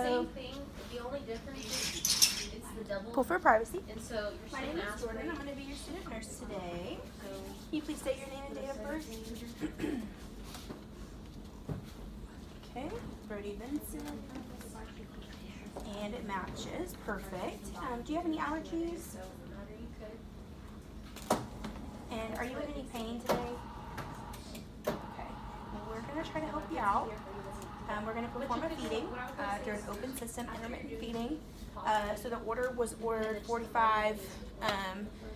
same thing. The only difference is it's the double. Pull for privacy. And so you're My name is Jordan. I'm going to be your student nurse today. Can you please state your name and date of birth? Okay, Brody Benson. And it matches. Perfect. Do you have any allergies? And are you in any pain today? Okay. Well, we're going to try to help you out. We're going to perform a feeding through an open system intermittent feeding. So the order was ordered 45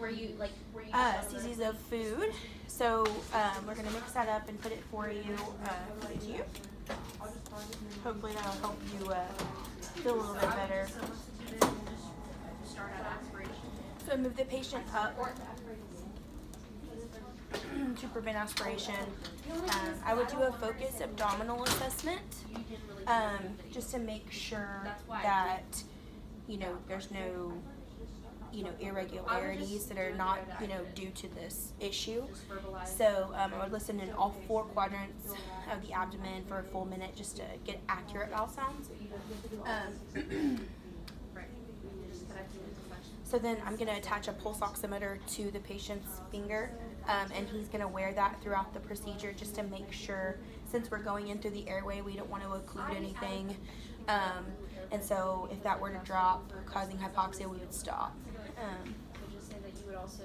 cc's of food. So we're going to mix that up and put it for you, put it to you. Hopefully that'll help you feel a little bit better. So move the patient up to prevent aspiration. I would do a focus abdominal assessment just to make sure that there's no irregularities that are not due to this issue. So I would listen in all 4 quadrants of the abdomen for a full minute just to get accurate vowel sounds. So then I'm going to attach a pulse oximeter to the patient's finger, and he's going to wear that throughout the procedure just to make sure, since we're going in through the airway, we don't want to occlude anything. And so if that were to drop, causing hypoxia, we would stop. Just say that you would also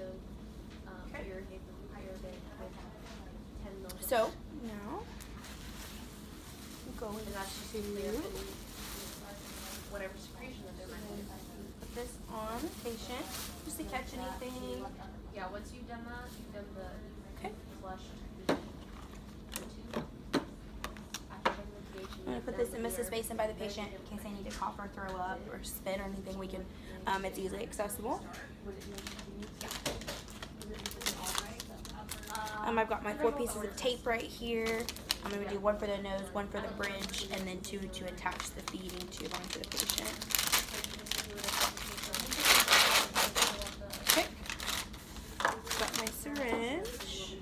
irrigate with 10 ml. So now go into whatever secretion that there might be. put this on the patient just to catch anything. Yeah, once you've done that, you've done the flush. I'm going to put this in Mrs. Basin by the patient in case they need to cough or throw up or spit or anything. We can, it's easily accessible. I've got my 4 pieces of tape right here. I'm going to do 1 for the nose, 1 for the bridge, and then 2 to attach the feeding tube onto the patient. Okay. Got my syringe.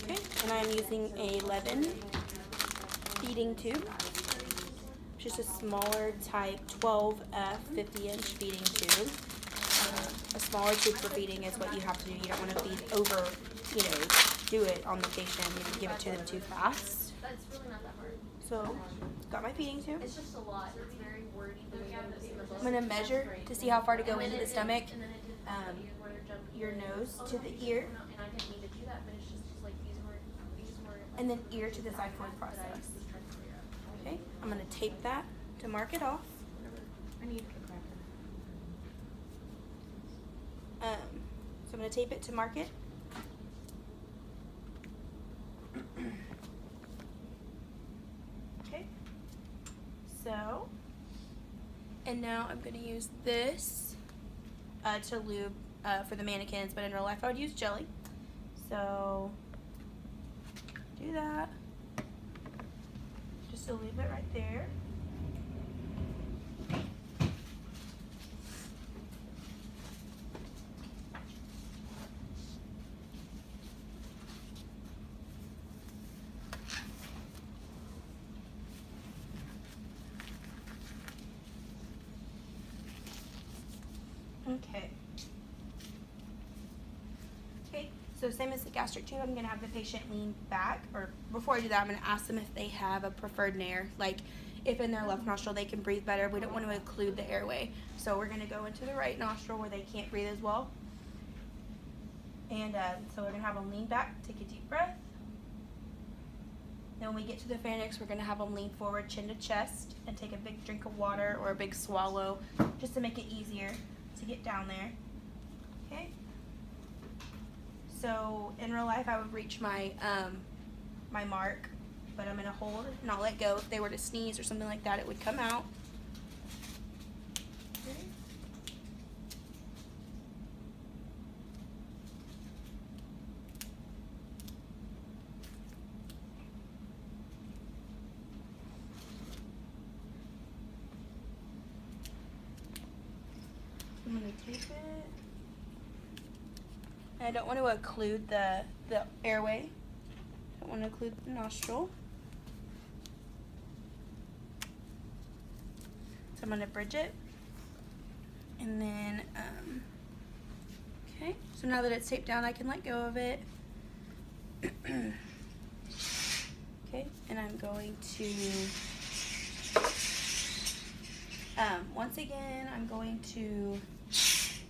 Okay, and I'm using a Levin feeding tube. Just a smaller type 12F 50-inch feeding tube. A smaller tube for feeding is what you have to do. You don't want to feed over, do it on the patient. You give it to them too fast. That's really not that hard. So, got my feeding tube. It's just a lot. It's very wordy. I'm going to measure to see how far to go into the stomach. Your nose to the ear. And I didn't mean to do that, but it's just like these were and then ear to the xiphoid process. Okay, I'm going to tape that to mark it off. So I'm going to tape it to mark it. Okay, so, and now I'm going to use this to lube for the mannequins, but in real life I would use jelly. So, do that. Just to lube it right there. Okay. Okay, so same as the gastric tube, I'm going to have the patient lean back, or before I do that, I'm going to ask them if they have a preferred nair, like if in their left nostril they can breathe better. We don't want to occlude the airway. So we're going to go into the right nostril where they can't breathe as well. And so we're going to have them lean back, take a deep breath. Then when we get to the pharynx, we're going to have them lean forward, chin to chest, and take a big drink of water or a big swallow just to make it easier to get down there. Okay? So in real life, I would reach my my mark, but I'm going to hold and not let go. If they were to sneeze or something like that, it would come out. Okay. I'm going to tape it. And I don't want to occlude the airway. Don't want to occlude the nostril. I'm gonna bridge it. And then, okay, so now that it's taped down, I can let go of it. Okay, and I'm going to, once again, I'm going to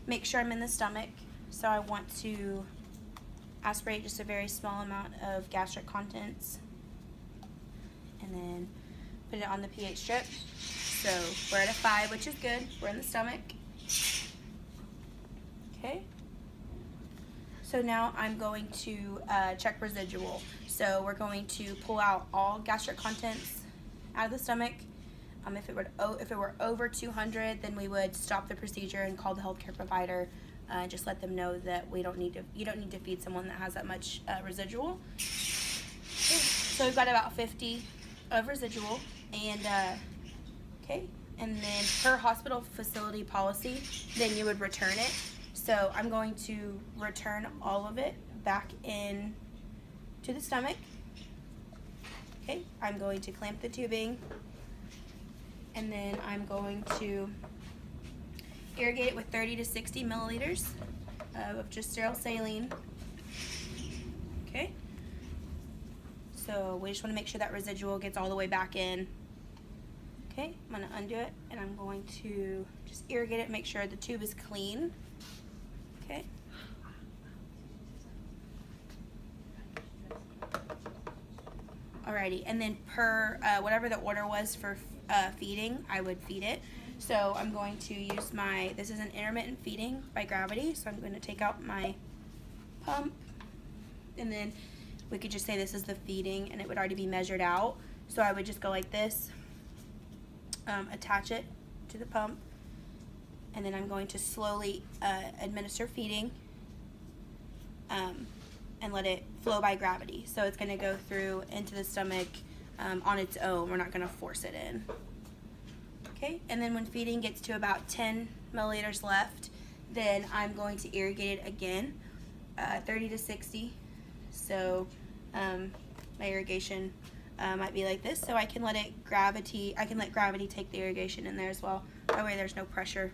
make sure I'm in the stomach. So I want to aspirate just a very small amount of gastric contents and then put it on the pH strip. So we're at a 5, which is good. We're in the stomach. Okay. So now I'm going to check residual. So we're going to pull out all gastric contents out of the stomach. If it were over 200, then we would stop the procedure and call the healthcare provider. Just let them know that you don't need to feed someone that has that much residual. So we've got about 50 of residual, and okay, and then per hospital facility policy, then you would return it. So I'm going to return all of it back in to the stomach. Okay, I'm going to clamp the tubing, and then I'm going to irrigate it with 30 to 60 milliliters of just sterile saline. Okay, so we just want to make sure that residual gets all the way back in. Okay, I'm going to undo it, and I'm going to just irrigate it, make sure the tube is clean. Okay. Alrighty, and then per whatever the order was for feeding, I would feed it. So I'm going to use this is an intermittent feeding by Gravity, so I'm going to take out my pump, and then we could just say this is the feeding, and it would already be measured out. So I would just go like this, attach it to the pump, and then I'm going to slowly administer feeding and let it flow by gravity. So it's going to go through into the stomach on its own. We're not going to force it in. Okay, and then when feeding gets to about 10 milliliters left, then I'm going to irrigate it again, 30 to 60. So my irrigation might be like this, so I can let gravity take the irrigation in there as well. That way there's no pressure.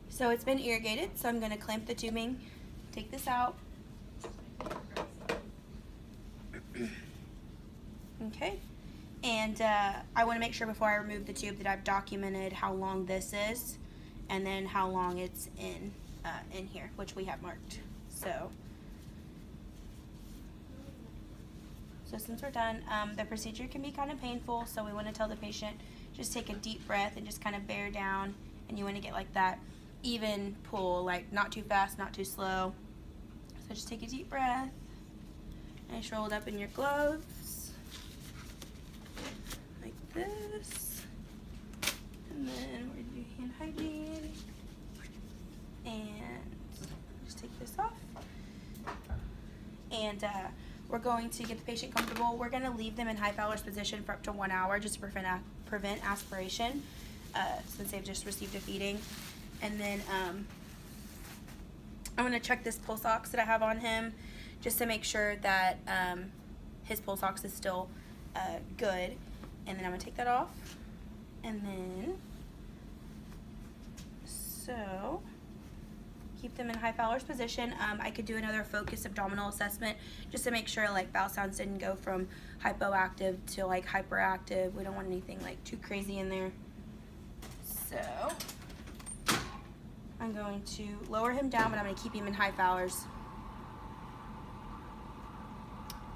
So it's been irrigated, so I'm going to clamp the tubing, take this out. Okay, and I want to make sure before I remove the tube that I've documented how long this is, and then how long it's in here, which we have marked. So since we're done, the procedure can be kind of painful, so we want to tell the patient just take a deep breath and just kind of bear down, and you want to get like that even pull, like not too fast, not too slow. So just take a deep breath, and just roll it up in your gloves like this, and then we're gonna do hand hygiene, and just take this off, and we're going to get the patient comfortable. We're going to leave them in high Fowler's position for up to 1 hour just to prevent aspiration since they've just received a feeding. And then I'm going to check this pulse ox that I have on him just to make sure that his pulse ox is still good. And then I'm going to take that off. And then, so keep them in high Fowler's position. I could do another focus abdominal assessment just to make sure like bowel sounds didn't go from hypoactive to like hyperactive. We don't want anything like too crazy in there. So I'm going to lower him down, but I'm going to keep him in high Fowler's.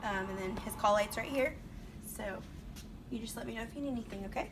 And then his call light's right here. So you just let me know if you need anything, okay?